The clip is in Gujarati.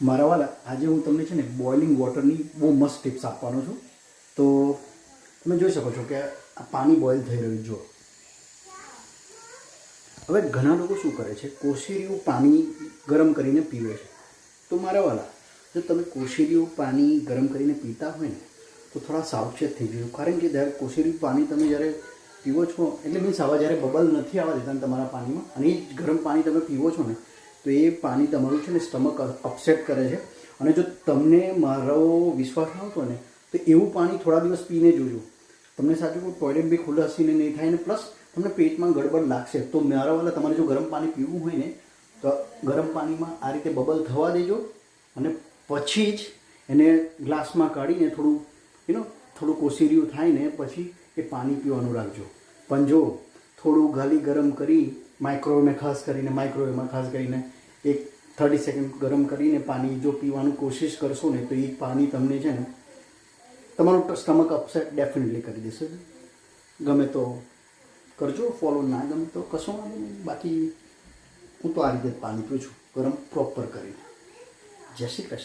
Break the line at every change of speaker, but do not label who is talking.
મારા વાલા, આજે હું તમને છે ને બોઇલિંગ વોટરની બહુ મસ્ત ટિપ્સ આપવાનો છું. તો તમે જોઈ શકો છો કે આ પાણી બોઇલ થઈ રહ્યું જો. હવે ઘણા લોકો શું કરે છે, કોશિરિયું પાણી ગરમ કરીને પીવે છે. તો મારા વાલા, જો તમે કોશિરિયું પાણી ગરમ કરીને પીતા હોય ને તો થોડા સાવચેત થઈ જજો. કારણ કે જ્યારે કોશિરિયું પાણી તમે જ્યારે પીવો છો એટલે મીન્સ આવા જ્યારે બબલ નથી આવવા દેતા તમારા પાણીમાં, અને એ જ ગરમ પાણી તમે પીવો છો ને તો એ પાણી તમારું છે ને સ્ટમક અપસેટ કરે છે. અને જો તમને મારો વિશ્વાસ ન આવતો ને તો એવું પાણી થોડા દિવસ પીને જોજો. તમને સાચું કહું, ટોયલેટ બી ખુલ્લાસીને નહીં થાય ને પ્લસ તમને પેટમાં ગડબડ લાગશે. તો મારા વાલા, તમારે જો ગરમ પાણી પીવું હોય ને તો ગરમ પાણીમાં આ રીતે બબલ થવા દેજો અને પછી જ એને ગ્લાસમાં કાઢીને થોડું કોશિરિયું થાય ને પછી એ પાણી પીવાનું રાખજો. પણ જો થોડું ગાલી ગરમ કરી માઇક્રોવેવમાં ખાસ કરીને 30 સેકન્ડ ગરમ કરીને પાણી જો પીવાનું કોશિશ કરશો ને તો એ પાણી તમને છે ને તમારું સ્ટમક અપસેટ ડેફિનેટલી કરી દેશે. ગમે તો કરજો ફોલો, ના ગમે તો કશો વાંધો નહીં. બાકી હું તો આ રીતે પાણી પીઉં છું, ગરમ પ્રોપર કરીને. જય શ્રી કૃષ્ણ.